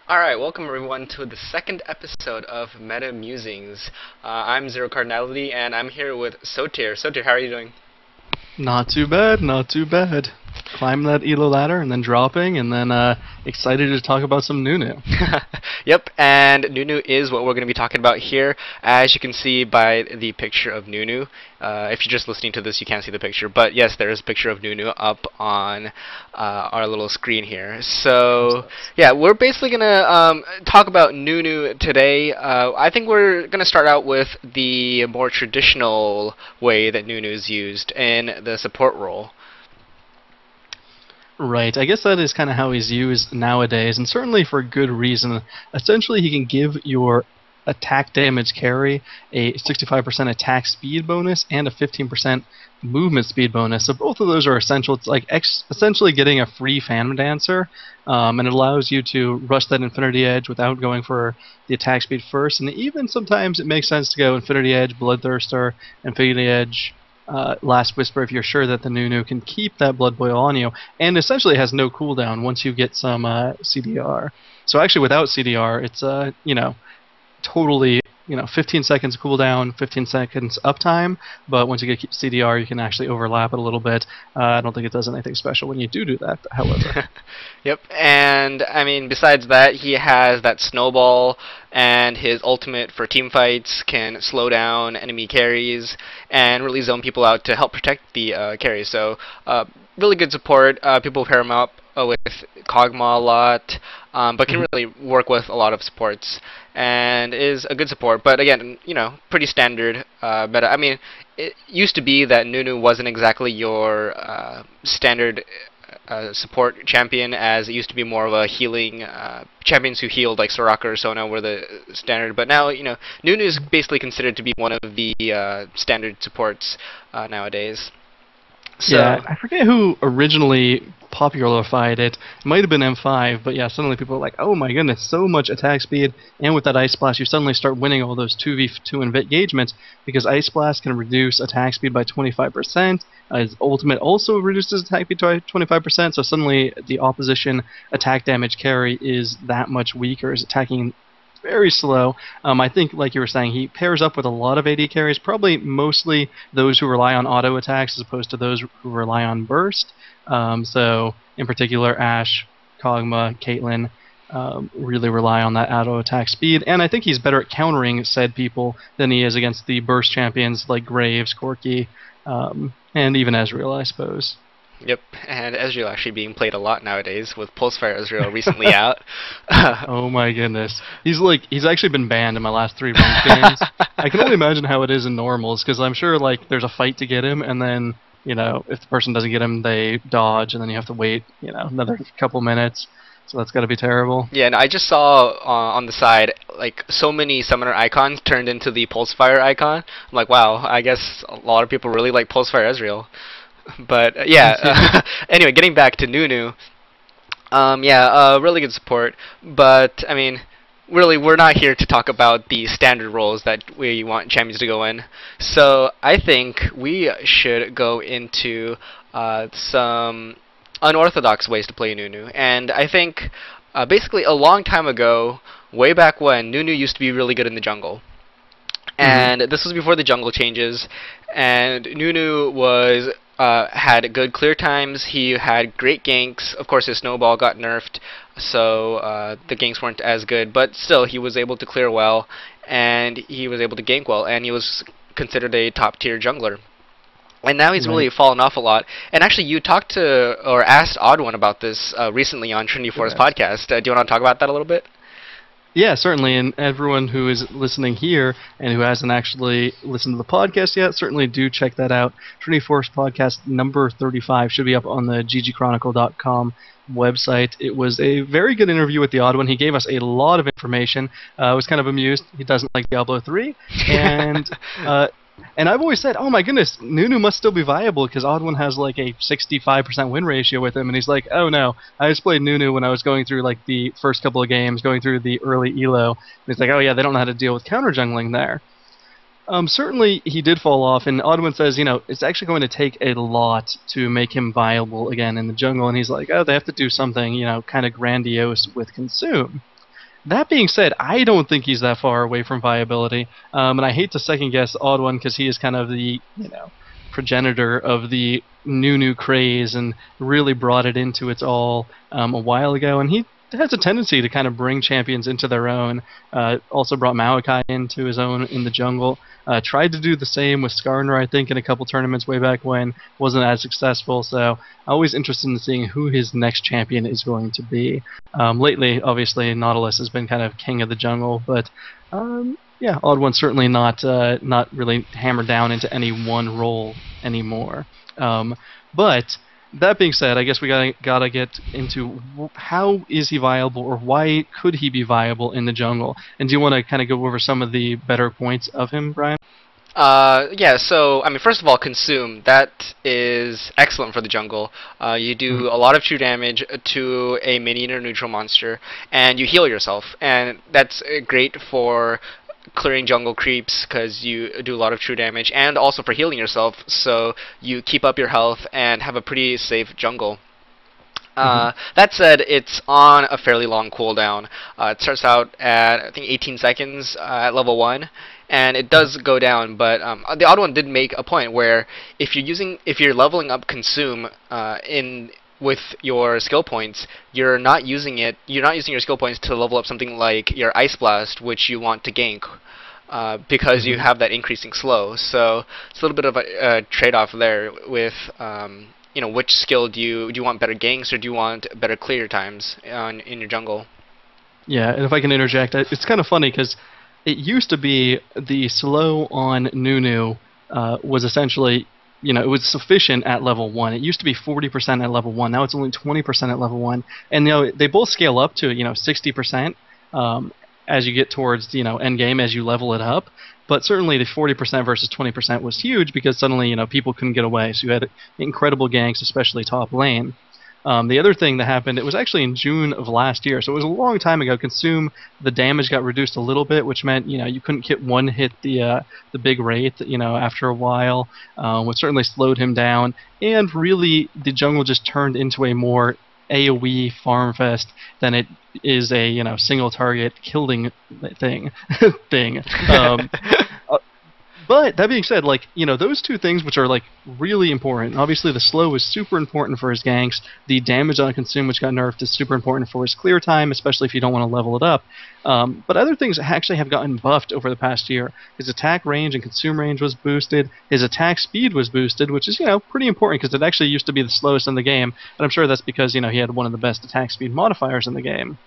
Alright, welcome everyone to the second episode of Meta Musings. I'm ZeroCardinality and I'm here with Sotere. Sotere, how are you doing? Not too bad, not too bad. Climbing that Elo ladder and then dropping and then excited to talk about some Nunu. Yep, and Nunu is what we're going to be talking about here, as you can see by the picture of Nunu. If you're just listening to this, you can't see the picture, but yes, there is a picture of Nunu up on our little screen here. So, yeah, we're basically going to talk about Nunu today. I think we're going to start out with the more traditional way that Nunu is used in the support role. Right, I guess that is kind of how he's used nowadays, and certainly for good reason. Essentially, he can give your attack damage carry a 65% attack speed bonus and a 15% movement speed bonus. So both of those are essential. It's like essentially getting a free fan dancer, and it allows you to rush that Infinity Edge without going for the attack speed first. And even sometimes it makes sense to go Infinity Edge, Bloodthirster, Infinity Edge, Last Whisper if you're sure that the Nunu can keep that Blood Boil on you, and essentially has no cooldown once you get some CDR. So actually without CDR, it's totally 15 seconds cooldown, 15 seconds uptime, but once you get CDR you can actually overlap it a little bit. I don't think it does anything special when you do that, however. Yep, and I mean, besides that, he has that snowball, and his ultimate for team fights can slow down enemy carries and really zone people out to help protect the carries. So really good support. People pair him up with Kog'Maw a lot, but can really work with a lot of supports, and is a good support. But again, pretty standard meta. I mean, it used to be that Nunu wasn't exactly your standard support champion, as it used to be more of a healing champions who healed, like Soraka or Sona were the standard. But now, Nunu is basically considered to be one of the standard supports nowadays. So, yeah, I forget who originally popularified it. It might have been M5, but yeah, suddenly people are like, oh my goodness, so much attack speed, and with that Ice Blast you suddenly start winning all those 2v2 engagements, because Ice Blast can reduce attack speed by 25%, his ultimate also reduces attack speed by 25%, so suddenly the opposition attack damage carry is that much weaker, is attacking very slow. I think, like you were saying, he pairs up with a lot of AD carries, probably mostly those who rely on auto attacks as opposed to those who rely on burst. So, in particular, Ashe, Kog'Maw, Caitlyn really rely on that auto attack speed, and I think he's better at countering said people than he is against the burst champions like Graves, Corki, and even Ezreal, I suppose. Yep, and Ezreal actually being played a lot nowadays, with Pulsefire Ezreal recently out. Oh my goodness. He's actually been banned in my last 3 ranked games. I can only imagine how it is in normals, because I'm sure there's a fight to get him, and then, if the person doesn't get him, they dodge, and then you have to wait, another couple minutes. So that's got to be terrible. Yeah, and I just saw on the side, so many summoner icons turned into the Pulsefire icon. I'm like, wow, I guess a lot of people really like Pulsefire Ezreal. But yeah, anyway, getting back to Nunu, really good support. But I mean, really, we're not here to talk about the standard roles that we want champions to go in. So I think we should go into some unorthodox ways to play Nunu. And I think basically a long time ago, way back when, Nunu used to be really good in the jungle. And this was before the jungle changes, and Nunu was had good clear times. He had great ganks. Of course, his snowball got nerfed, so the ganks weren't as good, but still he was able to clear well, and he was able to gank well, and he was considered a top tier jungler. And now he's really fallen off a lot. And actually, you talked to or asked Odd One about this recently on Trinity Force podcast. Do you want to talk about that a little bit? Yeah, certainly, and everyone who is listening here and who hasn't actually listened to the podcast yet, certainly do check that out. Trinity Force podcast number 35 should be up on the ggchronicle.com website. It was a very good interview with the Odd One. He gave us a lot of information. I was kind of amused. He doesn't like Diablo 3, and and I've always said, oh my goodness, Nunu must still be viable because Odd One has like a 65% win ratio with him, and he's like, oh no, I just played Nunu when I was going through like the first couple of games, going through the early elo, and he's like, oh yeah, they don't know how to deal with counter jungling there. Certainly he did fall off, and Odd One says, it's actually going to take a lot to make him viable again in the jungle, and he's like, oh, they have to do something, kind of grandiose with Consume. That being said, I don't think he's that far away from viability, and I hate to second guess Odd One because he is kind of the progenitor of the Nunu craze and really brought it into its all a while ago, and he has a tendency to kind of bring champions into their own. Also brought Maokai into his own in the jungle. Tried to do the same with Skarner, I think, in a couple tournaments way back when. Wasn't as successful, so always interested in seeing who his next champion is going to be. Lately, obviously, Nautilus has been kind of king of the jungle, but yeah, Odd One's certainly not really hammered down into any one role anymore. But that being said, I guess we gotta get into how is he viable, or why could he be viable in the jungle? And do you want to kind of go over some of the better points of him, Brian? Yeah, so, I mean, first of all, consume. That is excellent for the jungle. You do a lot of true damage to a minion or neutral monster, and you heal yourself. And that's great for clearing jungle creeps because you do a lot of true damage, and also for healing yourself, so you keep up your health and have a pretty safe jungle. That said, it's on a fairly long cooldown. It starts out at, I think, 18 seconds at level 1, and it does go down, but the Odd One did make a point where if you're leveling up consume with your skill points, you're not using your skill points to level up something like your Ice Blast, which you want to gank, because you have that increasing slow. So it's a little bit of a trade-off there with which skill do you want better ganks, or do you want better clear times in your jungle? Yeah, and if I can interject, it's kind of funny because it used to be the slow on Nunu was essentially, it was sufficient at level 1. It used to be 40% at level 1. Now it's only 20% at level 1. And they both scale up to 60% as you get towards end game, as you level it up. But certainly the 40% versus 20% was huge because suddenly people couldn't get away. So you had incredible ganks, especially top lane. The other thing that happened, it was actually in June of last year, so it was a long time ago. Consume, the damage got reduced a little bit, which meant you couldn't hit the big wraith after a while, which certainly slowed him down. And really, the jungle just turned into a more AoE farm fest than it is a single target killing thing. But that being said, those two things which are really important. Obviously, the slow is super important for his ganks. The damage on consume, which got nerfed, is super important for his clear time, especially if you don't want to level it up. But other things actually have gotten buffed over the past year. His attack range and consume range was boosted. His attack speed was boosted, which is pretty important because it actually used to be the slowest in the game. And I'm sure that's because he had one of the best attack speed modifiers in the game.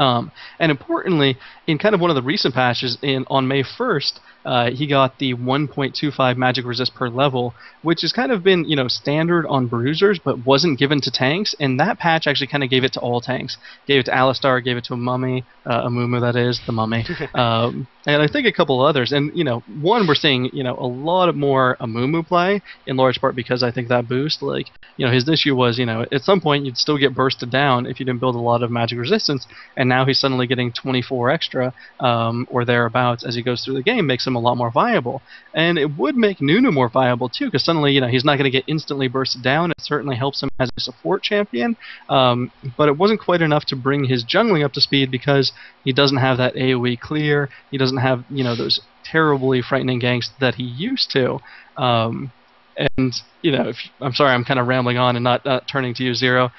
And importantly, in kind of one of the recent patches on May 1st, he got the 1.25 magic resist per level, which has kind of been standard on bruisers, but wasn't given to tanks. And that patch actually kind of gave it to all tanks. Gave it to Alistar, gave it to Amumu, that is, the mummy, and I think a couple others. And one, we're seeing a lot more Amumu play, in large part because I think that boost, his issue was at some point you'd still get bursted down if you didn't build a lot of magic resistance, and now he's suddenly getting 24 extra or thereabouts as he goes through the game, makes him a lot more viable. And it would make Nunu more viable too, because suddenly he's not going to get instantly bursted down. It certainly helps him as a support champion, but it wasn't quite enough to bring his jungling up to speed because he doesn't have that AoE clear. He doesn't have those terribly frightening ganks that he used to. And I'm sorry, I'm kind of rambling on and not turning to you, Zero,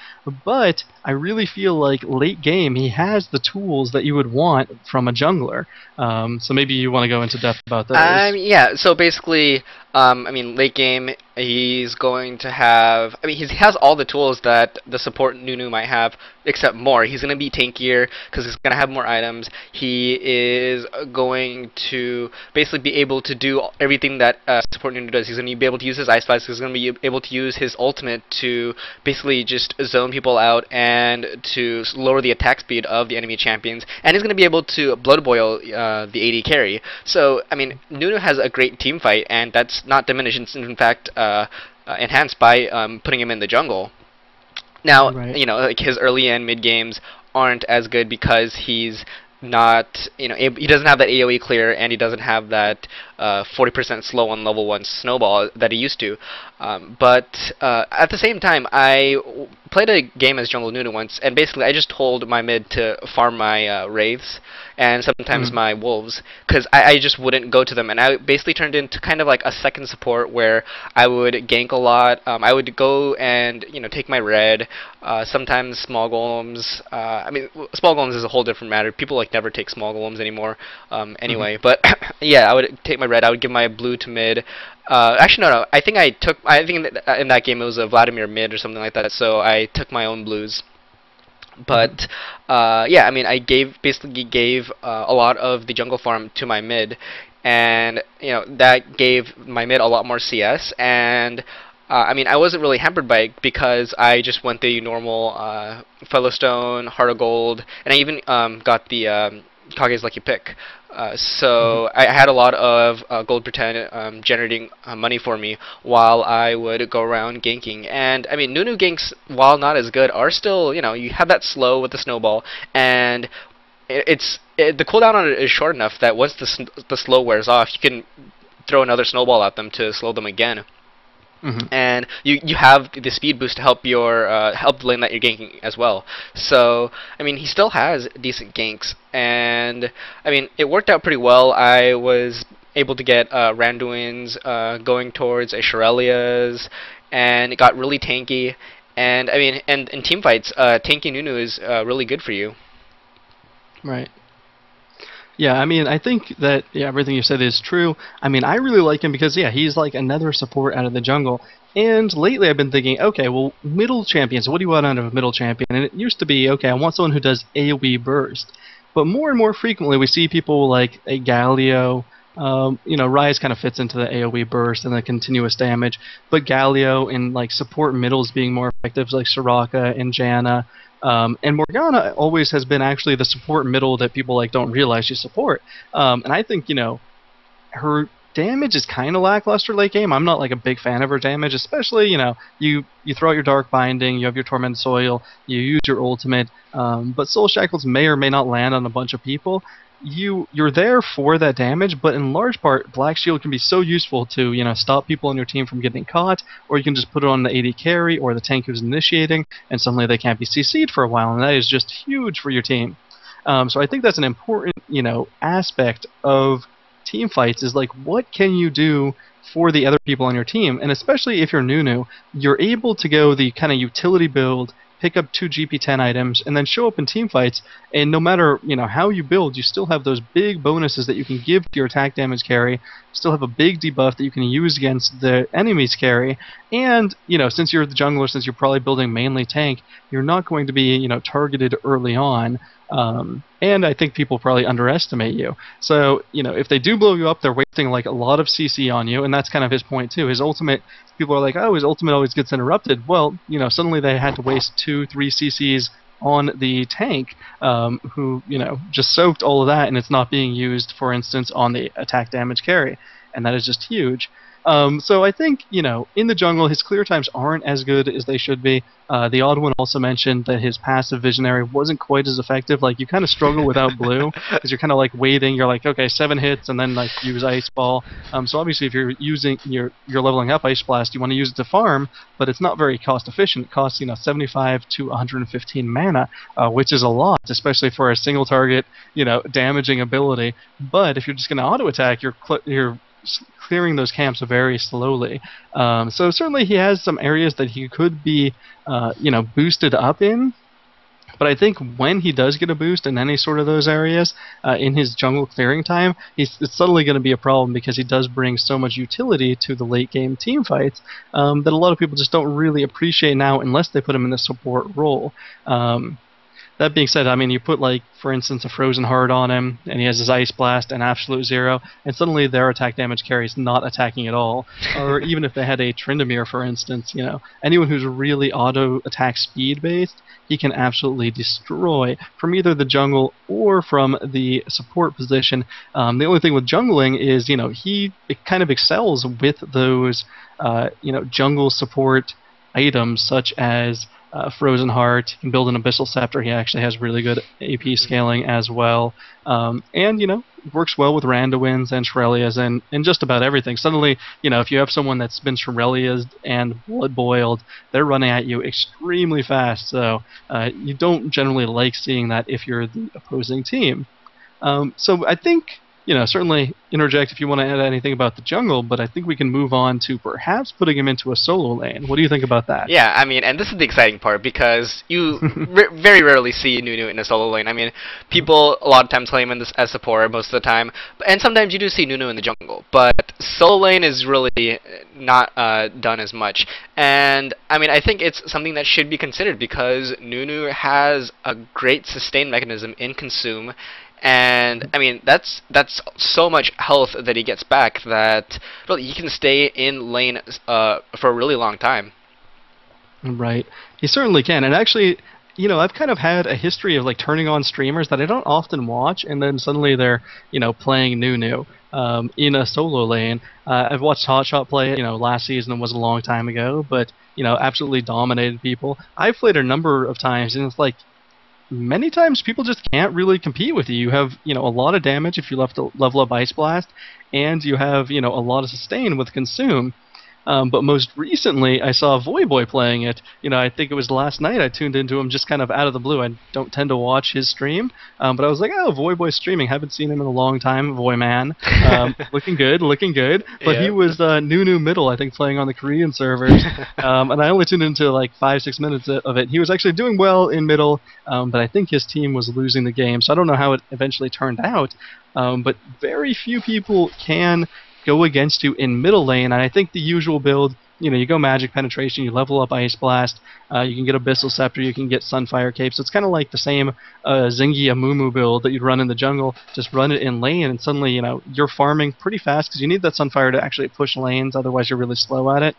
but I really feel like late game he has the tools that you would want from a jungler. So maybe you want to go into depth about those. Yeah. So basically, late game he's going to have. He has all the tools that the support Nunu might have, except more. He's going to be tankier because he's going to have more items. He is going to basically be able to do everything that support Nunu does. He's going to be able to use his Ice Blast. He's going to be able to use his ultimate to basically just zone people out and to lower the attack speed of the enemy champions. And he's going to be able to Blood Boil the AD carry. So, Nunu has a great team fight, and that's not diminished. It's in fact enhanced by putting him in the jungle. Now, right. His early and mid games aren't as good because he's not, he doesn't have that AoE clear, and he doesn't have that 40% slow on level 1 snowball that he used to. But at the same time, I played a game as Jungle Nunu once, and basically I just told my mid to farm my wraiths and sometimes my wolves, because I just wouldn't go to them, and I basically turned into kind of like a second support where I would gank a lot. I would go and take my red, sometimes small golems. I mean, small golems is a whole different matter. People like never take small golems anymore. Anyway, but yeah, I would take my red. I would give my blue to mid. Actually, no. I think in that game it was a Vladimir mid or something like that. So I took my own blues. But yeah, I mean, I basically gave a lot of the jungle farm to my mid, and that gave my mid a lot more CS. And I mean, I wasn't really hampered by it because I just went the normal Fellowstone, Heart of Gold, and I even got the Kage's Lucky Pick. So I had a lot of gold pretend generating money for me while I would go around ganking. And I mean, Nunu ganks, while not as good, are still, you have that slow with the snowball, and the cooldown on it is short enough that once the slow wears off, you can throw another snowball at them to slow them again. And you have the speed boost to help help the lane that you're ganking as well. So I mean, he still has decent ganks, and I mean, it worked out pretty well. I was able to get Randuin's going towards a Shurelya's, and it got really tanky. And I mean, and in team fights, tanky Nunu is really good for you. Right. Yeah, I mean, I think that everything you said is true. I mean, I really like him because, yeah, he's like another support out of the jungle. And lately I've been thinking, okay, well, middle champions, what do you want out of a middle champion? And it used to be, okay, I want someone who does AoE burst. But more and more frequently we see people like a Galio. Ryze kind of fits into the AoE burst and the continuous damage. But Galio and like support middles being more effective, like Soraka and Janna. And Morgana always has been actually the support middle that people like don't realize you support. And I think, her damage is kind of lackluster late game. I'm not like a big fan of her damage, especially, you throw out your Dark Binding, you have your Tormented Soil, you use your ultimate, but Soul Shackles may or may not land on a bunch of people. You're there for that damage, but in large part, Black Shield can be so useful to stop people on your team from getting caught, or you can just put it on the AD carry or the tank who's initiating, and suddenly they can't be CC'd for a while, and that is just huge for your team. So I think that's an important aspect of team fights, is like, what can you do for the other people on your team? And especially if you're Nunu, you're able to go the kind of utility build, pick up 2 GP10 items, and then show up in team fights, and no matter how you build, you still have those big bonuses that you can give to your attack damage carry, still have a big debuff that you can use against the enemy's carry, and since you're the jungler, since you're probably building mainly tank, you're not going to be targeted early on. And I think people probably underestimate you. So, if they do blow you up, they're wasting like a lot of CC on you, and that's kind of his point too. His ultimate, people are like, oh, his ultimate always gets interrupted. Well, suddenly they had to waste 2-3 CCs on the tank, who, just soaked all of that, and it's not being used, for instance, on the attack damage carry. And that is just huge. So I think, in the jungle, his clear times aren't as good as they should be. The odd one also mentioned that his passive Visionary wasn't quite as effective. Like, you kind of struggle without blue, because you're kind of like waiting. You're like, okay, 7 hits, and then like use Ice Ball. So obviously, if you're leveling up Ice Blast, you want to use it to farm, but it's not very cost efficient. It costs 75 to 115 mana, which is a lot, especially for a single target damaging ability. But if you're just going to auto attack, you're clearing those camps very slowly. So certainly he has some areas that he could be, boosted up in. But I think when he does get a boost in any sort of those areas, in his jungle clearing time, it's suddenly going to be a problem, because he does bring so much utility to the late game team fights that a lot of people just don't really appreciate now unless they put him in the support role. That being said, I mean, you put, like, for instance, a Frozen Heart on him, and he has his Ice Blast and Absolute Zero, and suddenly their attack damage carry is not attacking at all. Or even if they had a Tryndamere, for instance, anyone who's really auto-attack speed-based, he can absolutely destroy from either the jungle or from the support position. The only thing with jungling is, he kind of excels with those, jungle support items, such as Frozen Heart. You can build an Abyssal Scepter. He actually has really good AP scaling as well. And, works well with Randowins and Shurelya's and just about everything. Suddenly, if you have someone that's been Shurelya's and Blood Boiled, they're running at you extremely fast. So you don't generally like seeing that if you're the opposing team. So I think, certainly interject if you want to add anything about the jungle, but I think we can move on to perhaps putting him into a solo lane. What do you think about that? Yeah, I mean, and this is the exciting part because you very rarely see Nunu in a solo lane. I mean, people a lot of times play him in this as support most of the time, and sometimes you do see Nunu in the jungle, but solo lane is really not done as much. And I mean, I think it's something that should be considered because Nunu has a great sustain mechanism in Consume. And I mean that's so much health that he gets back that really he can stay in lane for a really long time. Right, he certainly can. And actually, I've kind of had a history of like turning on streamers that I don't often watch, and then suddenly they're playing Nunu in a solo lane. I've watched Hotshot play it, last season. It was a long time ago, but absolutely dominated people. I've played a number of times, and it's like, many times people just can't really compete with you. You have, a lot of damage if you level up Ice Blast, and you have, a lot of sustain with Consume. But most recently, I saw Voyboy playing it. I think it was last night I tuned into him just kind of out of the blue. I don't tend to watch his stream, but I was like, oh, Voyboy's streaming. Haven't seen him in a long time, Voyman. Looking good, looking good. But he was Nunu middle, I think, playing on the Korean servers. And I only tuned into like 5-6 minutes of it. He was actually doing well in middle, but I think his team was losing the game. So I don't know how it eventually turned out. But very few people can go against you in middle lane, and I think the usual build, you go Magic Penetration, you level up Ice Blast, you can get Abyssal Scepter, you can get Sunfire Cape, so it's kind of like the same Zingy Amumu build that you'd run in the jungle, just run it in lane, and suddenly, you're farming pretty fast, because you need that Sunfire to actually push lanes, otherwise you're really slow at it.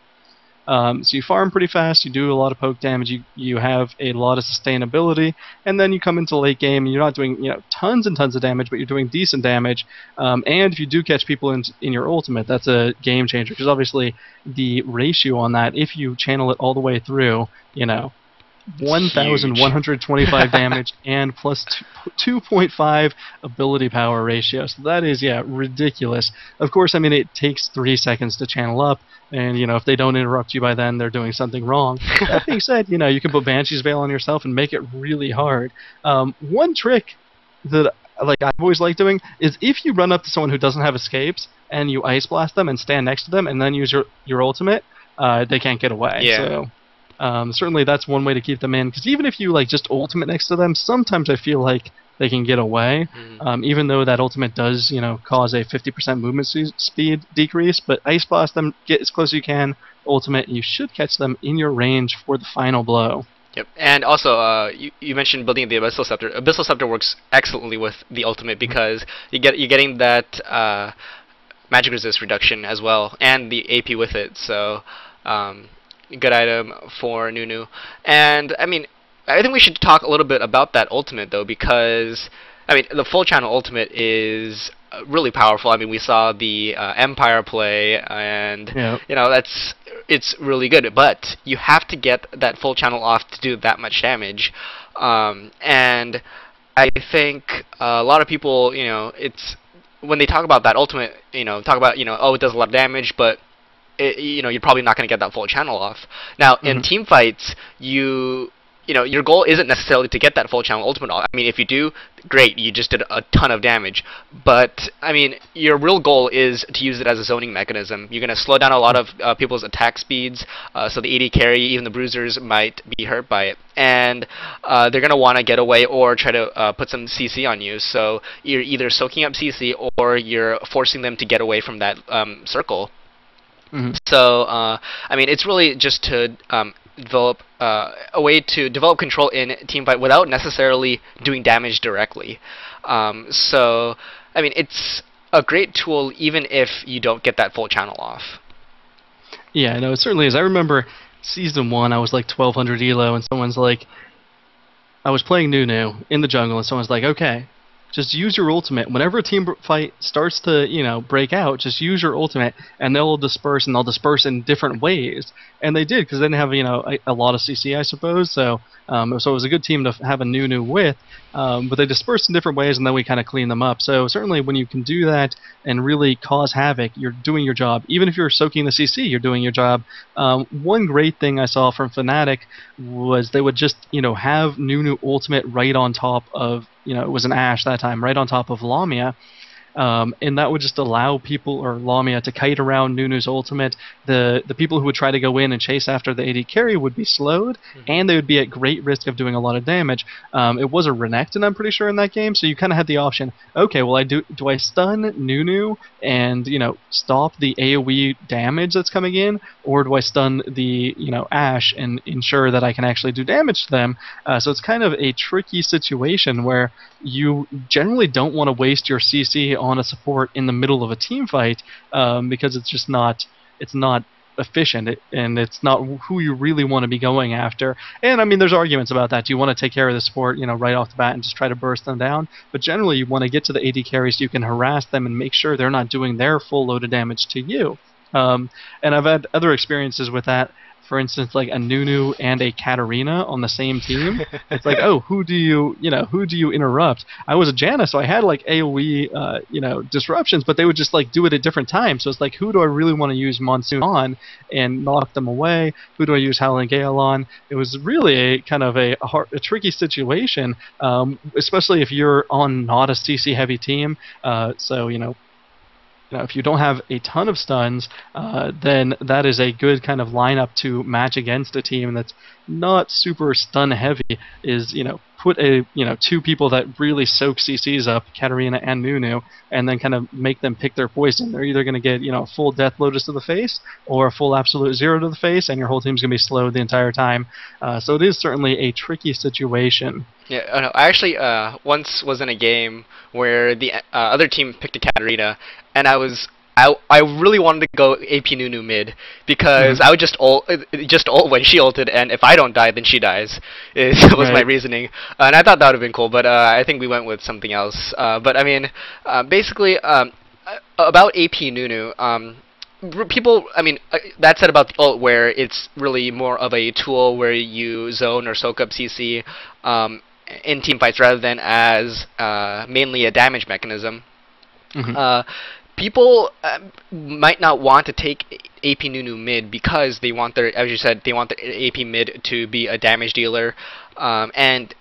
So you farm pretty fast, you do a lot of poke damage, you have a lot of sustainability, and then you come into late game and you're not doing tons and tons of damage, but you're doing decent damage. And if you do catch people in your ultimate, that's a game changer, because obviously the ratio on that, if you channel it all the way through, 1,125 damage and plus 2.5 ability power ratio. So that is, ridiculous. Of course, I mean, it takes 3 seconds to channel up, and, if they don't interrupt you by then, they're doing something wrong. That being said, you can put Banshee's Veil on yourself and make it really hard. One trick that I've always liked doing is if you run up to someone who doesn't have escapes and you Ice Blast them and stand next to them and then use your ultimate, they can't get away. Yeah. So certainly that's one way to keep them in, because even if you just ultimate next to them, sometimes I feel like they can get away, even though that ultimate does cause a 50% movement speed decrease. But Ice Blast them, get as close as you can, ultimate, and you should catch them in your range for the final blow. Yep, and also you mentioned building the Abyssal Scepter. Abyssal Scepter works excellently with the ultimate because you're getting that magic resist reduction as well, and the AP with it. So good item for Nunu. And I mean, I think we should talk a little bit about that ultimate though, because I mean the full channel ultimate is really powerful. I mean, we saw the Empire play, and it's really good. But you have to get that full channel off to do that much damage, and I think a lot of people, it's when they talk about that ultimate, talk about oh, it does a lot of damage, but you're probably not going to get that full channel off. Now, in team fights, your goal isn't necessarily to get that full channel ultimate off. I mean, if you do, great, you just did a ton of damage. But, I mean, your real goal is to use it as a zoning mechanism. You're going to slow down a lot of people's attack speeds, so the AD carry, even the bruisers, might be hurt by it. And they're going to want to get away or try to put some CC on you. So you're either soaking up CC or you're forcing them to get away from that circle. So, I mean, it's really just to develop a way to develop control in teamfight without necessarily doing damage directly. So, I mean, it's a great tool even if you don't get that full channel off. Yeah, no, it certainly is. I remember Season 1, I was like 1200 elo, and someone's like, I was playing Nunu in the jungle, and someone's like, okay, just use your ultimate. Whenever a team fight starts to, break out, just use your ultimate, and they'll disperse, and they'll disperse in different ways. And they did, because they didn't have, a lot of CC, I suppose. So it was a good team to have a Nunu with. But they dispersed in different ways, and then we kind of cleaned them up. So certainly, when you can do that and really cause havoc, you're doing your job. Even if you're soaking the CC, you're doing your job. One great thing I saw from Fnatic was they would just, have Nunu ultimate right on top of, it was an Ashe that time, right on top of Lamia. And that would just allow people, or Lamia, to kite around Nunu's ultimate. The people who would try to go in and chase after the AD carry would be slowed, and they would be at great risk of doing a lot of damage. It was a Renekton, I'm pretty sure, in that game, so you kind of had the option, okay, well, do I stun Nunu and, stop the AoE damage that's coming in, or do I stun the, Ashe and ensure that I can actually do damage to them? So it's kind of a tricky situation where you generally don't want to waste your CC on a support in the middle of a team fight, because it's just not efficient, and it's not who you really want to be going after. And I mean, there's arguments about that. Do you want to take care of the support, right off the bat and just try to burst them down? But generally, you want to get to the AD carries so you can harass them and make sure they're not doing their full load of damage to you. And I've had other experiences with that. For instance, like a Nunu and a Katarina on the same team. It's like, oh, who do you interrupt? I was a Janna, so I had like AoE, disruptions, but they would just like do it at different times. So it's like, who do I really want to use Monsoon on and knock them away? Who do I use Howling Gale on? It was really a kind of a tricky situation, especially if you're on not a CC heavy team. If you don't have a ton of stuns, then that is a good kind of lineup to match against a team that's not super stun heavy. Put two people that really soak CCs up, Katarina and Nunu, and then kind of make them pick their poison. They're either going to get a full Death Lotus to the face or a full Absolute Zero to the face, and your whole team's going to be slowed the entire time. So it is certainly a tricky situation. Yeah, I actually once was in a game where the other team picked a Katarina, and I really wanted to go AP Nunu mid, because I would just ult when she ulted, and if I don't die, then she dies. Was my reasoning, and I thought that would have been cool, but I think we went with something else. But I mean, basically, about AP Nunu. People, I mean, that said about the ult, where it's really more of a tool where you zone or soak up CC in team fights rather than as mainly a damage mechanism. People might not want to take AP Nunu mid because they want their, as you said, they want the AP mid to be a damage dealer, and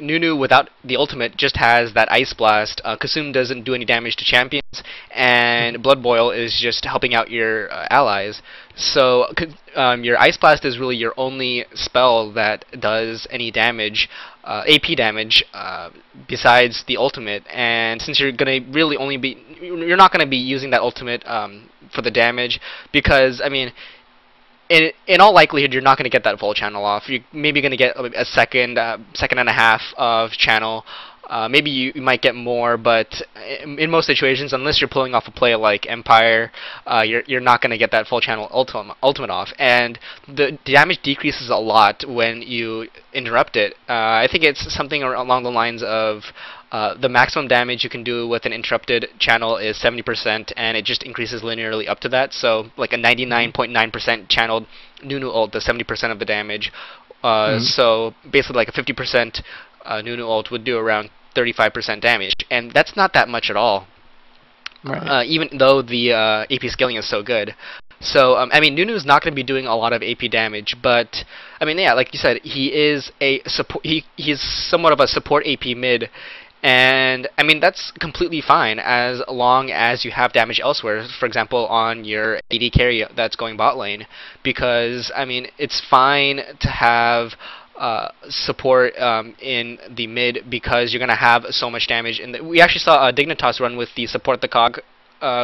Nunu without the ultimate just has that Ice Blast. Kasum doesn't do any damage to champions, and Blood Boil is just helping out your allies. So your Ice Blast is really your only spell that does any damage, AP damage, besides the ultimate. And since you're gonna really only be, you're not gonna be using that ultimate for the damage, because I mean, in all likelihood, you're not going to get that full channel off. You're maybe going to get a second and a half of channel. Maybe you might get more, but in most situations, unless you're pulling off a play like Empire, you're not going to get that full channel ultimate off. And the damage decreases a lot when you interrupt it. I think it's something along the lines of the maximum damage you can do with an interrupted channel is 70%, and it just increases linearly up to that. So like a 99.9% channeled Nunu ult does 70% of the damage. So basically like a 50% Nunu ult would do around 35% damage, and that's not that much at all. Even though the AP scaling is so good. So I mean, Nunu's not going to be doing a lot of AP damage, but I mean, yeah, like you said, he is a support. He's somewhat of a support AP mid. And I mean, that's completely fine as long as you have damage elsewhere, for example on your AD carry that's going bot lane, because I mean, it's fine to have support in the mid, because you're going to have so much damage. And we actually saw Dignitas run with the support the cog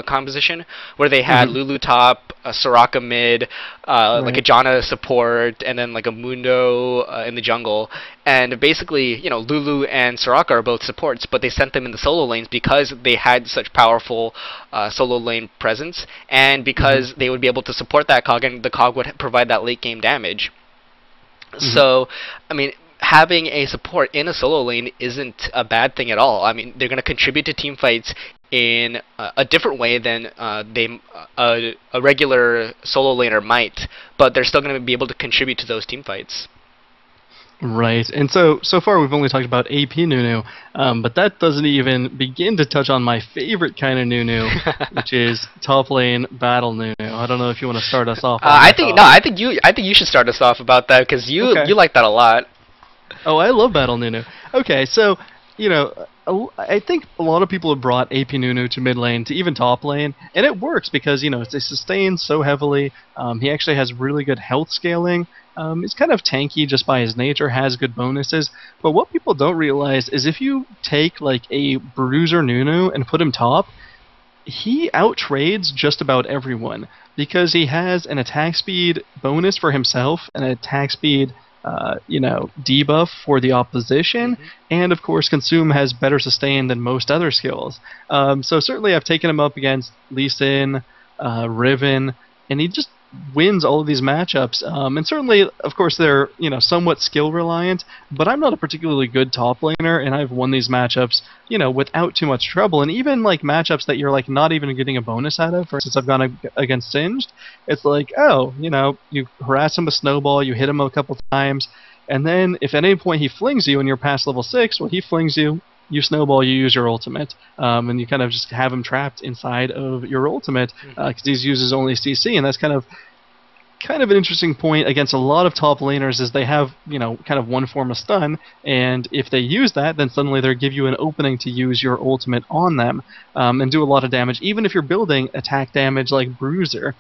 composition, where they had Lulu top, Soraka mid, like a Janna support, and then like a Mundo in the jungle. And basically, Lulu and Soraka are both supports, but they sent them in the solo lanes because they had such powerful solo lane presence, and because they would be able to support that cog, and the cog would provide that late game damage. So, I mean, having a support in a solo lane isn't a bad thing at all. I mean, they're going to contribute to team fights in a different way than a regular solo laner might, but they're still going to be able to contribute to those team fights. Right, and so far we've only talked about AP Nunu, but that doesn't even begin to touch on my favorite kind of Nunu, which is top lane battle Nunu. I don't know if you want to start us off. I think you should start us off about that because you like that a lot. Oh, I love battle Nunu. Okay, so I think a lot of people have brought AP Nunu to mid lane, to even top lane, and it works because it sustains so heavily. He actually has really good health scaling. He's kind of tanky just by his nature, has good bonuses. But what people don't realize is if you take like a bruiser Nunu and put him top, he outtrades just about everyone because he has an attack speed bonus for himself, an attack speed debuff for the opposition, and of course Consume has better sustain than most other skills. So certainly I've taken him up against Lee Sin, Riven, and he just wins all of these matchups. And certainly, of course, they're somewhat skill reliant, but I'm not a particularly good top laner, and I've won these matchups without too much trouble. And even like matchups that you're like not even getting a bonus out of. For instance, I've gone against Singed. It's like, oh, you harass him with Snowball, you hit him a couple times, and then if at any point he flings you and you're past level 6, well, he flings you. You snowball, you use your ultimate, and you kind of just have him trapped inside of your ultimate because he uses only CC, and that's kind of an interesting point against a lot of top laners is they have kind of one form of stun, and if they use that, then suddenly they give you an opening to use your ultimate on them and do a lot of damage, even if you're building attack damage like Bruiser.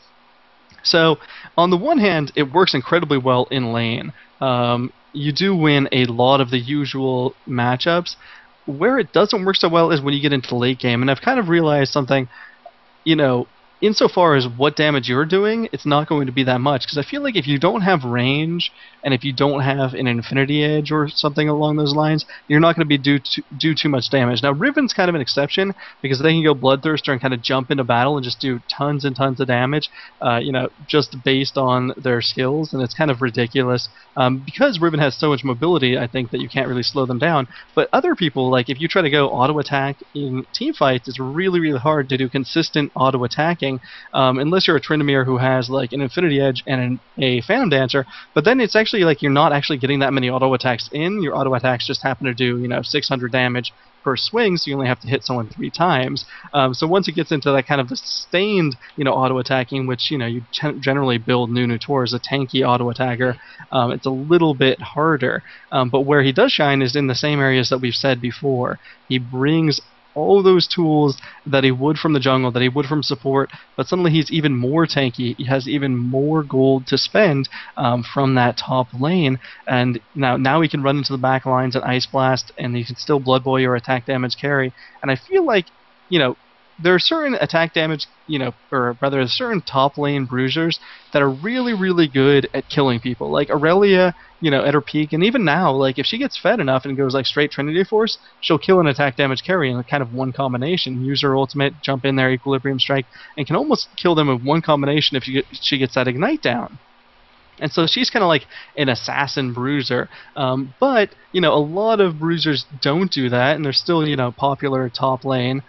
So on the one hand, it works incredibly well in lane. You do win a lot of the usual matchups. Where it doesn't work so well is when you get into the late game, and I've kind of realized something, insofar as what damage you're doing, it's not going to be that much, because I feel like if you don't have range, and if you don't have an Infinity Edge or something along those lines, you're not going to be do too much damage. Now, Riven's kind of an exception, because they can go Bloodthirster and kind of jump into battle and just do tons and tons of damage, just based on their skills, and it's kind of ridiculous. Because Riven has so much mobility, I think that you can't really slow them down. But other people, like if you try to go auto-attack in team fights, it's really, really hard to do consistent auto-attacking, unless you're a Tryndamere who has like an Infinity Edge and a Phantom Dancer, but then it's actually like you're not actually getting that many auto-attacks in. Your auto-attacks just happen to do 600 damage per swing, so you only have to hit someone 3 times. So once it gets into that kind of the sustained auto-attacking, which you generally build Nunu towards a tanky auto-attacker, it's a little bit harder. But where he does shine is in the same areas that we've said before. He brings all those tools that he would from the jungle, that he would from support, but suddenly he's even more tanky. He has even more gold to spend from that top lane, and now he can run into the back lines and Ice Blast, and he can still Blood Boy or attack damage carry. And I feel like, there are certain attack damage, or rather certain top lane bruisers that are really, really good at killing people. Like Aurelia, at her peak, and even now, like if she gets fed enough and goes like straight Trinity Force, she'll kill an attack damage carry in kind of one combination. Use her ultimate, jump in there, Equilibrium Strike, and can almost kill them in one combination if she gets that Ignite down. And so she's kind of like an assassin bruiser. But, a lot of bruisers don't do that, and they're still, popular top lane.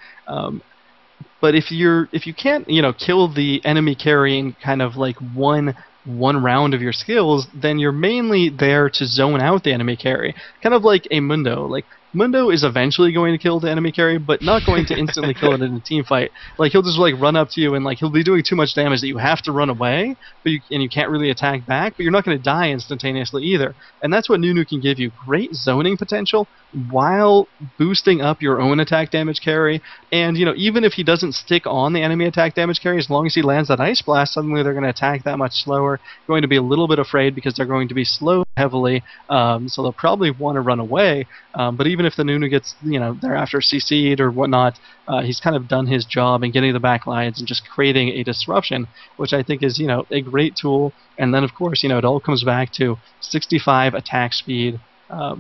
But if you can't kill the enemy carrying kind of like one round of your skills, then you're mainly there to zone out the enemy carry, kind of like a Mundo. Like Mundo is eventually going to kill the enemy carry, but not going to instantly kill it in a team fight. Like he'll just like run up to you and like he'll be doing too much damage that you have to run away, but you can't really attack back, but you're not going to die instantaneously either. And that's what Nunu can give you: great zoning potential while boosting up your own attack damage carry. And even if he doesn't stick on the enemy attack damage carry, as long as he lands that Ice Blast, suddenly they're going to attack that much slower, going to be a little bit afraid because they're going to be slowed heavily, so they'll probably want to run away. But even if the Nunu gets thereafter CC'd or whatnot, he's kind of done his job in getting the back lines and just creating a disruption, which I think is a great tool. And then of course it all comes back to 65 attack speed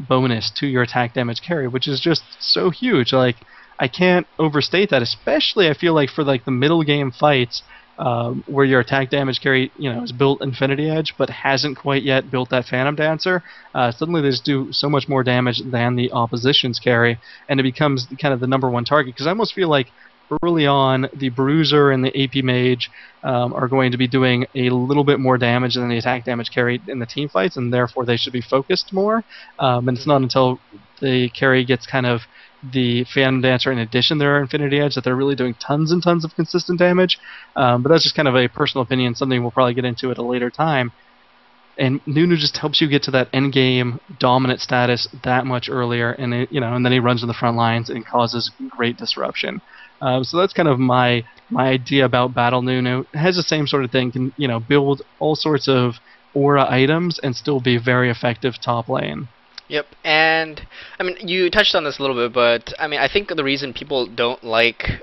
bonus to your attack damage carry, which is just so huge. Like I can't overstate that, especially I feel like for like the middle game fights. where your attack damage carry, is built Infinity Edge, but hasn't quite yet built that Phantom Dancer. Suddenly they just do so much more damage than the opposition's carry, and it becomes kind of the #1 target. Because I almost feel like early on, the Bruiser and the AP Mage are going to be doing a little bit more damage than the attack damage carry in the team fights, and therefore they should be focused more. And it's not until the carry gets kind of the Phantom Dancer in addition to their Infinity Edge that they're really doing tons and tons of consistent damage. But that's just kind of a personal opinion, something we'll probably get into at a later time. And Nunu just helps you get to that end game dominant status that much earlier, and and then he runs in the front lines and causes great disruption. So that's kind of my idea about Battle Nunu. It has the same sort of thing, can build all sorts of aura items and still be very effective top lane. Yep, and I mean, you touched on this a little bit, but I mean, I think the reason people don't like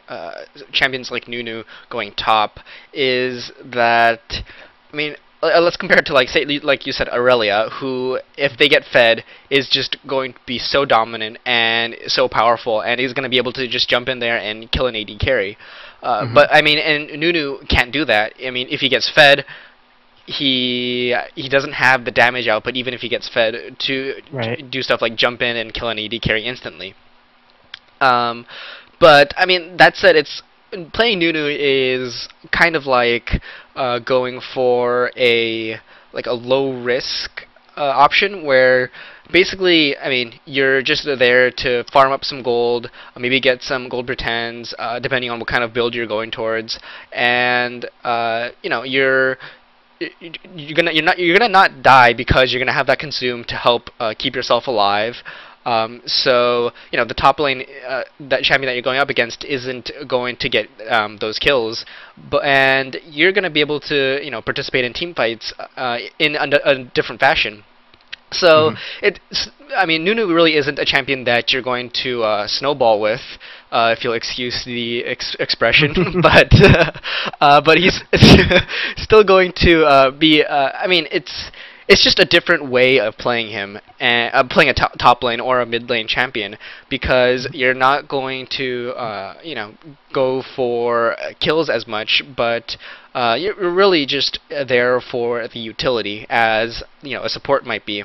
champions like Nunu going top is that, I mean, let's compare it to, like, say, like you said, Aurelia, who, if they get fed, is just going to be so dominant and so powerful, and he's going to be able to just jump in there and kill an AD carry. But I mean, and Nunu can't do that. I mean, if he gets fed, he doesn't have the damage output, even if he gets fed, to do stuff like jump in and kill an AD carry instantly. But I mean, that said, playing Nunu is kind of like going for a low risk option, where basically, I mean, you're just there to farm up some gold, maybe get some gold pretends, depending on what kind of build you're going towards, and you're gonna not die because you're gonna have that consume to help keep yourself alive. So the top lane, that champion that you're going up against isn't going to get those kills, and you're going to be able to participate in team fights in a different fashion. So I mean, Nunu really isn't a champion that you're going to snowball with, if you'll excuse the expression, but he's still going to be. I mean, it's just a different way of playing him, and playing a top lane or a mid lane champion, because you're not going to go for kills as much, but you're really just there for the utility, as a support might be.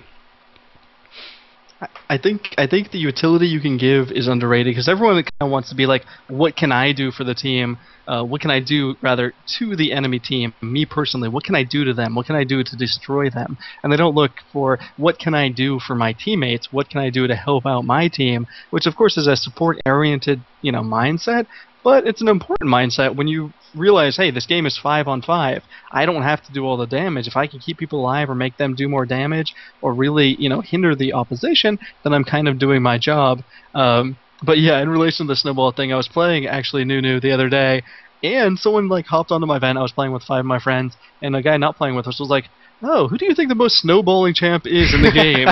I think the utility you can give is underrated, because everyone kind of wants to be like, what can I do for the team? What can I do, rather, to the enemy team? Me personally, what can I do to them? What can I do to destroy them? And they don't look for, what can I do for my teammates? What can I do to help out my team? Which, of course, is a support-oriented mindset, but it's an important mindset when you realize, hey, this game is 5-on-5. I don't have to do all the damage. If I can keep people alive or make them do more damage, or really, hinder the opposition, then I'm kind of doing my job. But yeah, in relation to the snowball thing, I was playing actually Nunu the other day, and someone hopped onto my vent. I was playing with 5 of my friends, and a guy not playing with us was like, "Oh, who do you think the most snowballing champ is in the game?"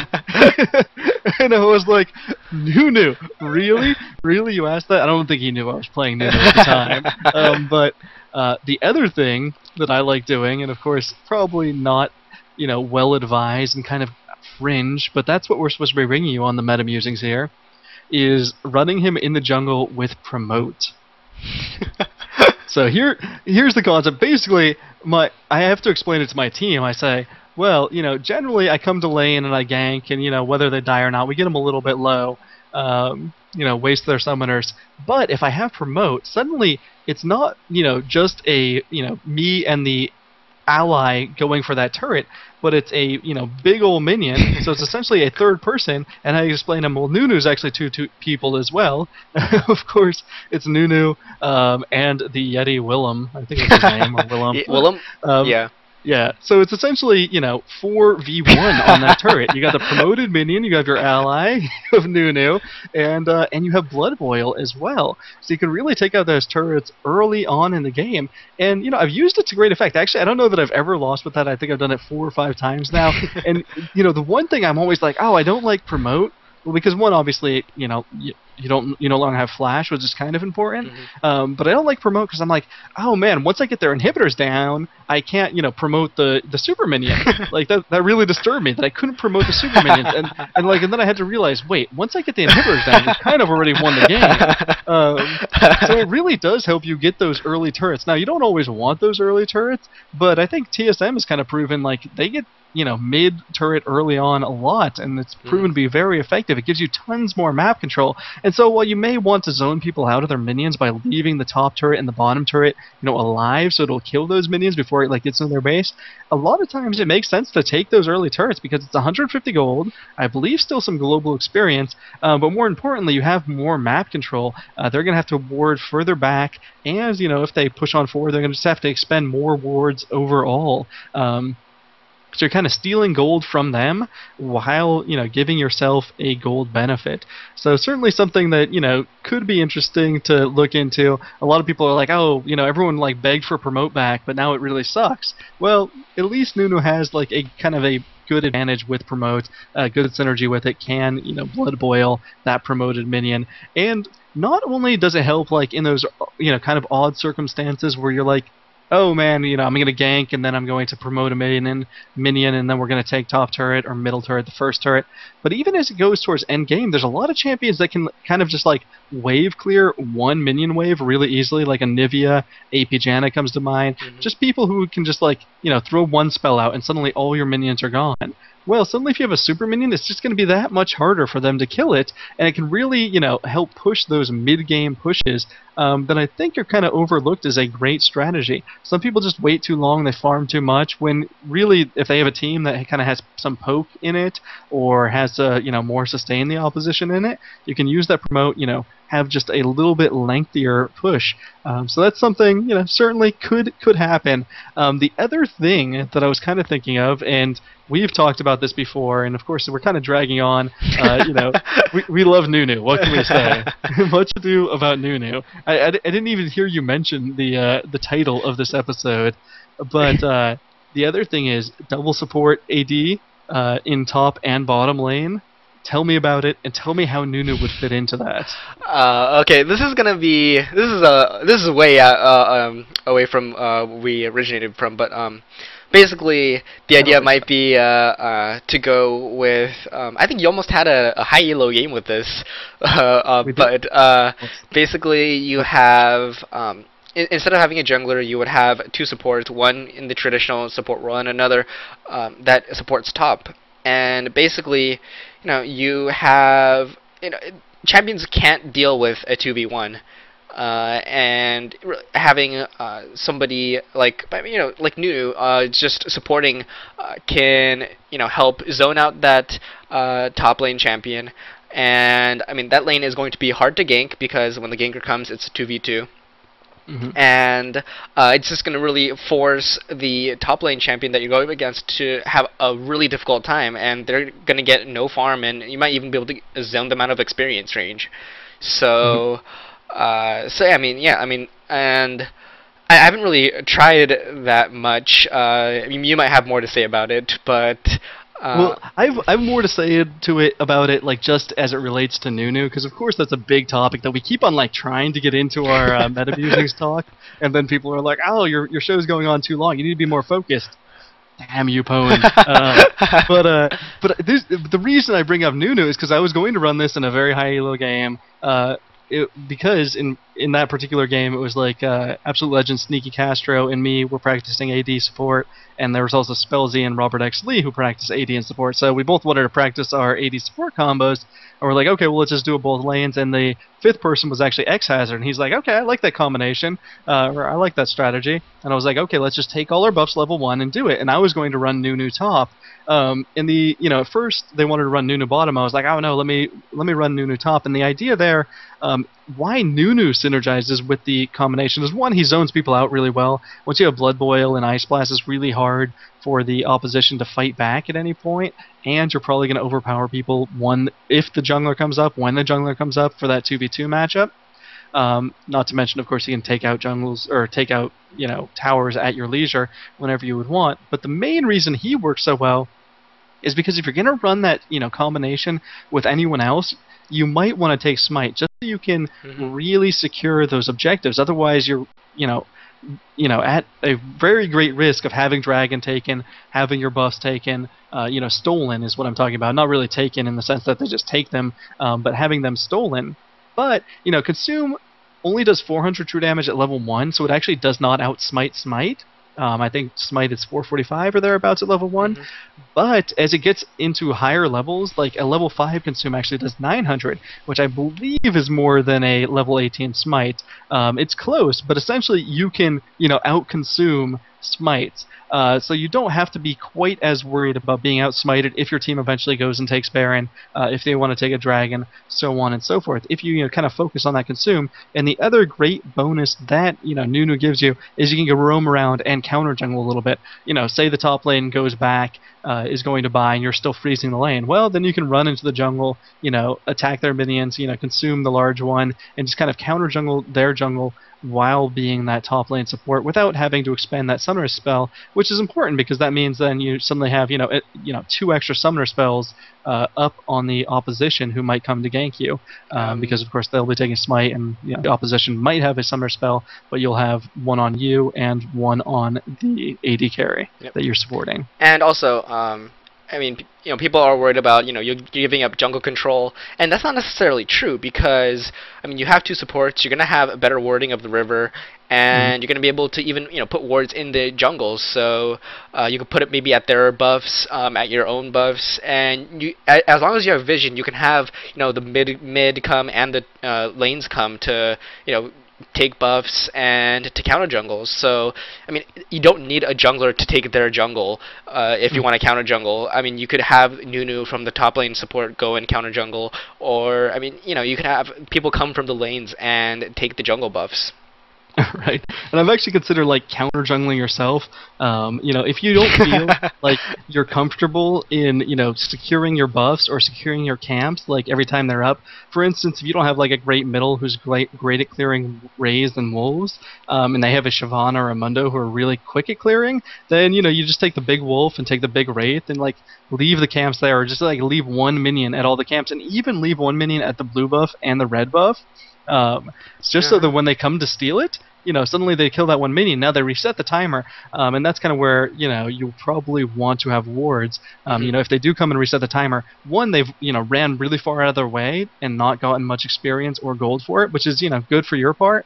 And I was like, "Nunu, really? Really? You asked that?" I don't think he knew I was playing Nunu at the time. But the other thing that I like doing, and of course probably not, well advised and kind of fringe, but that's what we're supposed to be bringing you on the Meta Musings here, is running him in the jungle with promote. So here's the concept. Basically, I have to explain it to my team. I say, well, generally I come to lane and I gank, and whether they die or not, we get them a little bit low, waste their summoners. But if I have promote, suddenly it's not just a me and the ally going for that turret, but it's a big old minion. So it's essentially a third person, and I explain to him, well, Nunu's actually two people as well. Of course, it's Nunu and the Yeti Willem. I think it's his name, or Willem. Willem? Yeah. Yeah, so it's essentially, 4v1 on that turret. You got the promoted minion, you have your ally of Nunu, and you have Blood Boil as well. So you can really take out those turrets early on in the game. And, I've used it to great effect. Actually, I don't know that I've ever lost with that. I think I've done it 4 or 5 times now. And, the one thing I'm always like, oh, I don't like promote. Well, because one, obviously, you no longer have flash, which is kind of important. Mm-hmm. But I don't like promote because I'm like, oh man, once I get their inhibitors down, I can't promote the super minions. Like that really disturbed me that I couldn't promote the super minions, and then I had to realize, wait, once I get the inhibitors down, we kind of already won the game. So it really does help you get those early turrets. Now you don't always want those early turrets, but I think TSM has kind of proven like they get mid turret early on a lot, and it's proven to be very effective. It gives you tons more map control, and so while you may want to zone people out of their minions by leaving the top turret and the bottom turret alive so it'll kill those minions before it gets into their base, a lot of times it makes sense to take those early turrets because it's 150 gold, I believe still some global experience, but more importantly you have more map control. They're going to have to ward further back, and if they push on forward they're going to just have to expend more wards overall. So you're kind of stealing gold from them while, giving yourself a gold benefit. So certainly something that, could be interesting to look into. A lot of people are like, oh, everyone begged for promote back, but now it really sucks. Well, at least Nunu has a kind of a good advantage with promote, good synergy with it, can, blood boil that promoted minion. And not only does it help in those, kind of odd circumstances where you're like, oh man, I'm going to gank and then I'm going to promote a minion and then we're going to take top turret or middle turret, the first turret. But even as it goes towards end game, there's a lot of champions that can kind of just wave clear one minion wave really easily, like a Nivea, AP Janna comes to mind. Just people who can just throw one spell out and suddenly all your minions are gone. Well, suddenly if you have a super minion, it's just going to be that much harder for them to kill it, and it can really, help push those mid-game pushes that I think are kind of overlooked as a great strategy. Some people just wait too long, they farm too much, when really, if they have a team that kind of has some poke in it, or has, more sustain the opposition in it, you can use that promote, have just a little bit lengthier push. So that's something, certainly could happen. The other thing that I was kind of thinking of, and we've talked about this before, and of course we're kind of dragging on. We love Nunu. What can we say? Much ado about Nunu. I didn't even hear you mention the title of this episode, but the other thing is double support AD in top and bottom lane. Tell me about it, and tell me how Nunu would fit into that. Okay, this is way away from where we originated from, but basically the idea might be to go with. I think you almost had a high elo game with this, but basically you have. Instead of having a jungler, you would have two supports, one in the traditional support role and another that supports top. And basically, you have, champions can't deal with a 2v1, and having somebody like Nunu just supporting can, help zone out that top lane champion. And I mean that lane is going to be hard to gank because when the ganker comes, it's a 2v2. And it's just going to really force the top lane champion that you're going against to have a really difficult time, and they're going to get no farm, and you might even be able to zone them out of experience range. So, and I haven't really tried that much. You might have more to say about it, but. Well, I've more to say about it, just as it relates to Nunu, because of course that's a big topic that we keep on trying to get into our Meta Musings talk, and then people are like, "Oh, your show's going on too long. You need to be more focused." Damn you, Poen. But the reason I bring up Nunu is because I was going to run this in a very high elo game. Because in that particular game it was Absolute Legend Sneaky Castro and me were practicing AD support, and there was also Spellzy and Robert X. Lee who practiced AD and support, so we both wanted to practice our AD support combos, and we're like, okay, well let's just do it both lanes, and the fifth person was actually X-Hazard, and he's like, okay, I like that combination, or I like that strategy, and I was like, okay, let's just take all our buffs level 1 and do it, and I was going to run Nunu top. At first they wanted to run Nunu bottom. I was like, oh no, let me run Nunu top. And the idea there, why Nunu synergizes with the combination is, one, he zones people out really well. Once you have Blood Boil and Ice Blast, it's really hard for the opposition to fight back at any point, and you're probably going to overpower people if the jungler comes up, when the jungler comes up for that 2v2 matchup. Not to mention, of course, you can take out jungles or take out towers at your leisure whenever you would want. But the main reason he works so well is because if you're going to run that combination with anyone else, you might want to take Smite just so you can really secure those objectives. Otherwise, you're at a very great risk of having Dragon taken, having your buffs taken, stolen is what I'm talking about. Not really taken in the sense that they just take them, but having them stolen. But, Consume only does 400 true damage at level 1, so it actually does not outsmite Smite. I think Smite is 445 or thereabouts at level 1. But as it gets into higher levels, like a level 5 Consume actually does 900, which I believe is more than a level 18 Smite. It's close, but essentially you can, out-consume Smites. So you don't have to be quite as worried about being outsmited if your team eventually goes and takes Baron, if they want to take a Dragon, so on and so forth. If you, kind of focus on that Consume. And the other great bonus that, Nunu gives you is you can go roam around and counter jungle a little bit. Say the top lane goes back, is going to buy, and you're still freezing the lane. Well, then you can run into the jungle, attack their minions, consume the large one, and just kind of counter jungle their jungle while being that top lane support without having to expend that summoner spell, which is important because that means then you suddenly have 2 extra summoner spells up on the opposition who might come to gank you, because of course they'll be taking Smite, and the opposition might have a summoner spell, but you'll have one on you and one on the AD carry that you're supporting. And also, people are worried about, you're giving up jungle control, and that's not necessarily true because, you have 2 supports, you're going to have a better warding of the river, and you're going to be able to even, put wards in the jungles, so you can put it maybe at their buffs, at your own buffs, and as long as you have vision, you can have, the mid come and the lanes come to, take buffs and to counter jungles. So, you don't need a jungler to take their jungle if you want to counter jungle. You could have Nunu from the top lane support go and counter jungle, or, you could have people come from the lanes and take the jungle buffs. Right, and I've actually considered counter jungling yourself. If you don't feel like you're comfortable in securing your buffs or securing your camps every time they're up. For instance, if you don't have a great middle who's great at clearing Rays and Wolves, and they have a Shyvana or a Mundo who are really quick at clearing, then you just take the big Wolf and take the big Wraith and leave the camps there, or just leave 1 minion at all the camps, and even leave 1 minion at the blue buff and the red buff. Just so that when they come to steal it, suddenly they kill that 1 minion. Now they reset the timer, and that's kind of where, you'll probably want to have wards. If they do come and reset the timer, one, they've, ran really far out of their way and not gotten much experience or gold for it, which is, good for your part.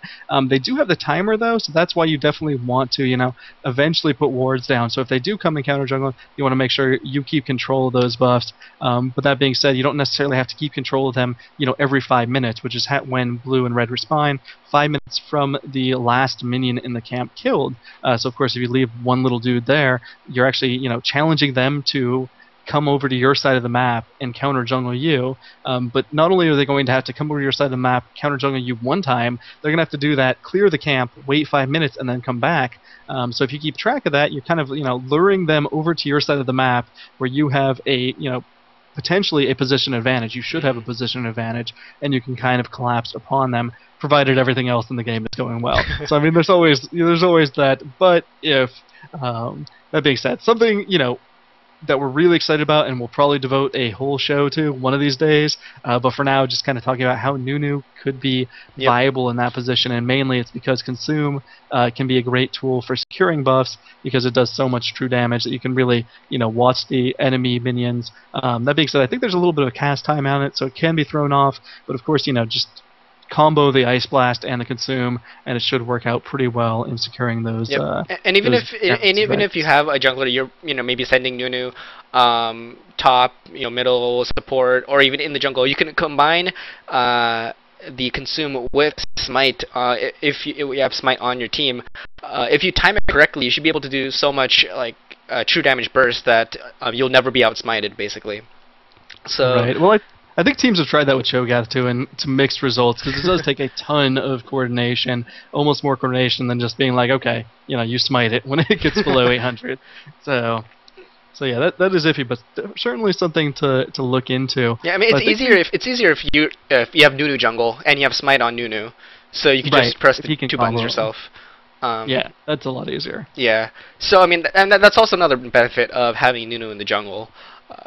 They do have the timer, though, so that's why you definitely want to, eventually put wards down. So if they do come and counter jungle, you want to make sure you keep control of those buffs. But that being said, you don't necessarily have to keep control of them, every 5 minutes, which is when blue and red respawn, 5 minutes from the last minion in the camp killed. So of course, if you leave one little dude there, you're actually challenging them to come over to your side of the map and counter jungle you. But not only are they going to have to come over to your side of the map, counter jungle you 1 time, they're going to have to do that, clear the camp, wait 5 minutes, and then come back. So if you keep track of that, you're kind of luring them over to your side of the map where you have a potentially a position advantage. You should have a position advantage, and you can kind of collapse upon them, provided everything else in the game is going well. So there's always that. But if that being said, something that we're really excited about, and we'll probably devote a whole show to one of these days. But for now, just kind of talking about how Nunu could be viable in that position, and mainly it's because Consume can be a great tool for securing buffs because it does so much true damage that you can really, watch the enemy minions. That being said, I think there's a little bit of cast time on it, so it can be thrown off. But of course, just combo the Ice Blast and the Consume, and it should work out pretty well in securing those. And even if you have a jungler, you're maybe sending Nunu top, middle support, or even in the jungle, you can combine the Consume with Smite. If you have Smite on your team, if you time it correctly, you should be able to do so much true damage burst that you'll never be outsmited, basically. So. Right. Well, I think teams have tried that with Cho'Gath too, and to mixed results, because it does take a ton of coordination, almost more coordination than just being okay, you smite it when it gets below 800. So yeah, that is iffy, but certainly something to look into. Yeah, it's easier if you have Nunu jungle and you have smite on Nunu, so you can just press the 2 buttons yourself. Yeah, that's a lot easier. Yeah. So and that's also another benefit of having Nunu in the jungle.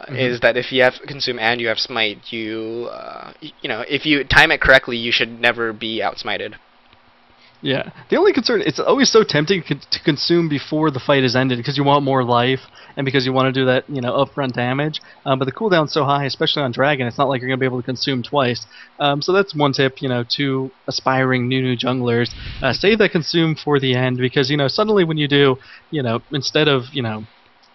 is that if you have consume and you have smite, you know, if you time it correctly, you should never be outsmited. Yeah. The only concern, it's always so tempting to consume before the fight is ended because you want more life and because you want to do that, you know, upfront damage. But the cooldown's so high, especially on Dragon, it's not like you're going to be able to consume twice. So that's one tip, you know, to aspiring Nunu junglers. Save that consume for the end because, you know, suddenly when you do, you know, instead of, you know,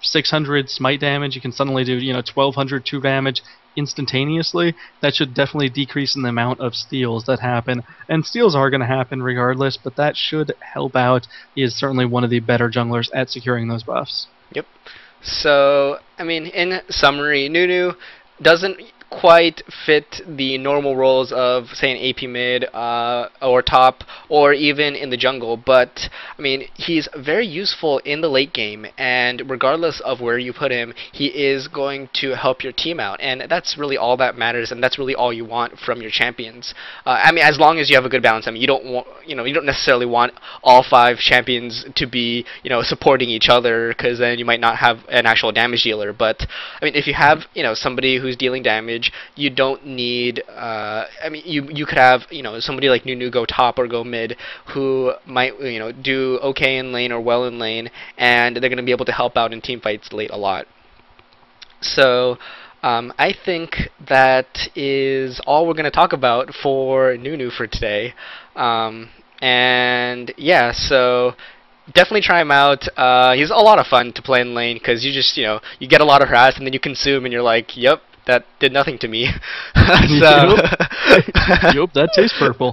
600 smite damage, you can suddenly do, you know, 1200 2 damage instantaneously. That should definitely decrease in the amount of steals that happen. And steals are going to happen regardless, but that should help out. He is certainly one of the better junglers at securing those buffs. Yep. So, I mean, in summary, Nunu doesn't quite fit the normal roles of, say, an AP mid or top, or even in the jungle, but I mean, he's very useful in the late game, and regardless of where you put him, he is going to help your team out, and that's really all that matters, and that's really all you want from your champions. I mean, as long as you have a good balance. I mean, you don't want, you know, you don't necessarily want all 5 champions to be, you know, supporting each other, because then you might not have an actual damage dealer. But I mean, if you have, you know, somebody who's dealing damage, you don't need, I mean, you could have, you know, somebody like Nunu go top or go mid who might, you know, do okay in lane or well in lane, and they're going to be able to help out in team fights late a lot. So I think that is all we're going to talk about for Nunu for today. And yeah, so definitely try him out. He's a lot of fun to play in lane because you just, you know, you get a lot of harass and then you consume and you're like, yep, that did nothing to me. So Yup, that tastes purple.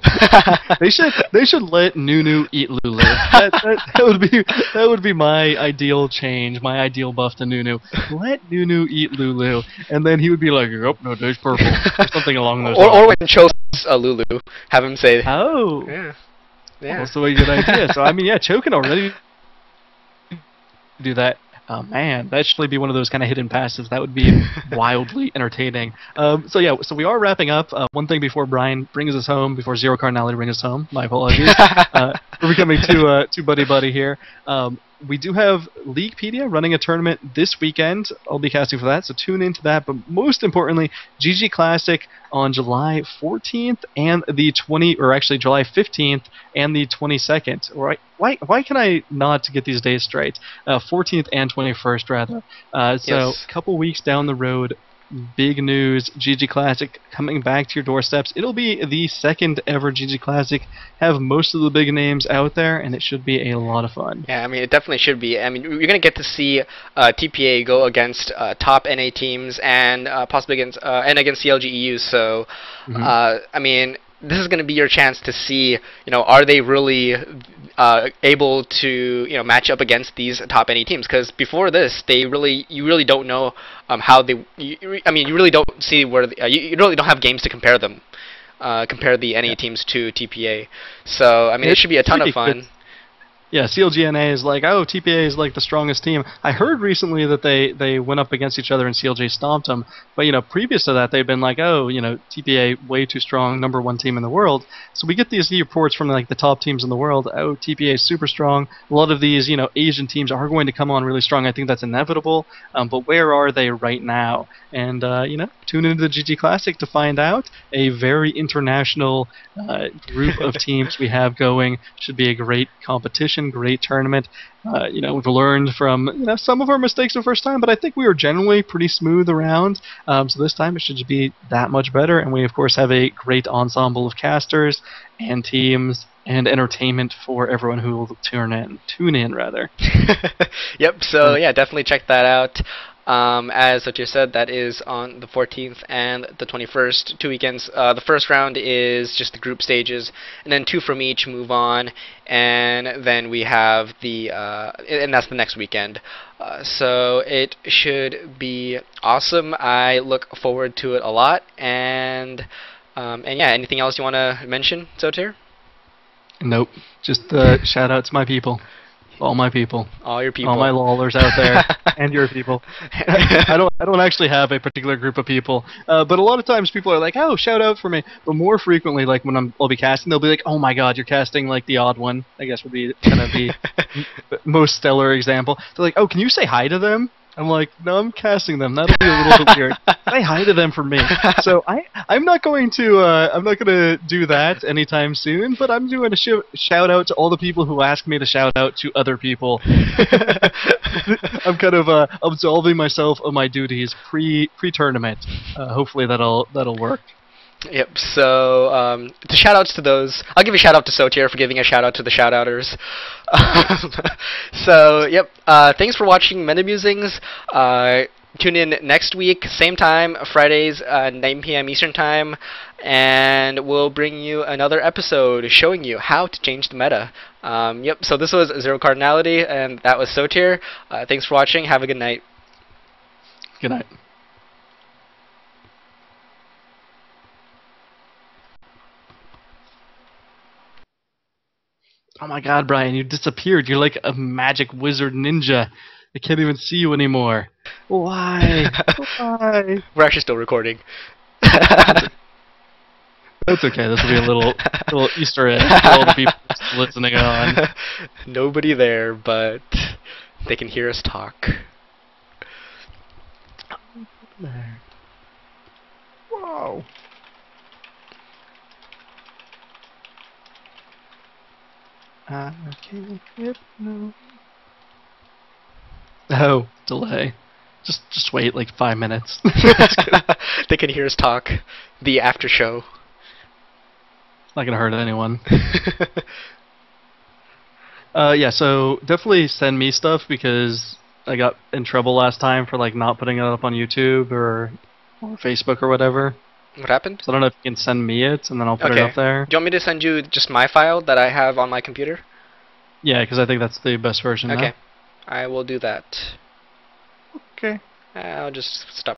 They should let Nunu eat Lulu. That would be my ideal change, my ideal buff to Nunu. Let Nunu eat Lulu, and then he would be like, "Yup, no, tastes purple," or something along those lines. Or when chose Lulu, have him say, "Oh, yeah, that's a good idea." So I mean, yeah, Cho can already do that. Oh man, that should be one of those kind of hidden passives. That would be wildly entertaining. So yeah, so we are wrapping up. One thing before Brian brings us home, before ZeroCardinality brings us home. My apologies. We're becoming too buddy here. We do have Leaguepedia running a tournament this weekend. I'll be casting for that, so tune into that. But most importantly, GG Classic on July 14th and the July 15th and the 22nd. Why can I not get these days straight? 14th and 21st rather. So Yes. a couple weeks down the road. Big news, GG Classic coming back to your doorsteps. It'll be the second ever GG Classic, have most of the big names out there, and it should be a lot of fun. Yeah, I mean, it definitely should be. I mean, you're going to get to see TPA go against top NA teams and possibly against CLG So, I mean, this is going to be your chance to see, you know, are they really able to, you know, match up against these top NA teams? Because before this, you really don't know how they. I mean, you really don't see where you really don't have games to compare them. Compare the NA teams to TPA. So I mean, it should be a ton of fun. Yeah, CLGNA is like, oh, TPA is like the strongest team. I heard recently that they went up against each other and CLG stomped them. But, you know, previous to that, they've been like, oh, you know, TPA way too strong, #1 team in the world. So we get these reports from, like, the top teams in the world. Oh, TPA is super strong. A lot of these, you know, Asian teams are going to come on really strong. I think that's inevitable. But where are they right now? And, you know, tune into the GG Classic to find out. A very international group of teams we have going. Should be a great competition. Great tournament. You know, we've learned from, you know, some of our mistakes the first time, but I think we were generally pretty smooth around. So this time it should be that much better. And we, of course, have a great ensemble of casters and teams and entertainment for everyone who will tune in rather. Yep. So yeah, definitely check that out. As Sotere said, that is on the 14th and the 21st, 2 weekends. The first round is just the group stages, and then 2 from each move on, and then we have and that's the next weekend. So it should be awesome. I look forward to it a lot, and yeah, anything else you want to mention, Sotere? Nope. Just shout out to my people. All my people. All your people. All my lollers out there. And your people. I don't actually have a particular group of people. But a lot of times people are like, oh, shout out for me. But more frequently, like when I'll be casting, they'll be like, oh my god, you're casting like the odd one. I guess would be kind of the most stellar example. They're like, oh, can you say hi to them? I'm like, no, I'm casting them. That'll be a little bit weird. Say hi to them for me. So I'm not going to do that anytime soon. But I'm doing a shout out to all the people who ask me to shout out to other people. I'm kind of absolving myself of my duties pre-tournament. Hopefully that'll work. Yep, so the shout-outs to those. I'll give a shout-out to Sotere for giving a shout-out to the shout-outers. So, yep, thanks for watching Meta Musings. Tune in next week, same time, Fridays, 9 p.m. Eastern Time, and we'll bring you another episode showing you how to change the meta. Yep, so this was ZeroCardinality, and that was Sotere. Thanks for watching. Have a good night. Good night. Oh my god, Brian, you disappeared. You're like a magic wizard ninja. I can't even see you anymore. Why? Why? We're actually still recording. That's okay. This will be a little Easter egg for all the people listening on. Nobody there, but they can hear us talk. There. Whoa. I can't get no. Oh, delay. Just wait like 5 minutes. They can hear us talk. The after show. Not gonna hurt anyone. Yeah, so definitely send me stuff because I got in trouble last time for like not putting it up on YouTube or Facebook or whatever. What happened? So I don't know if you can send me it and then I'll put it up there. Do you want me to send you just my file that I have on my computer? Yeah, because I think that's the best version. Okay. Now. I will do that. Okay. I'll just stop.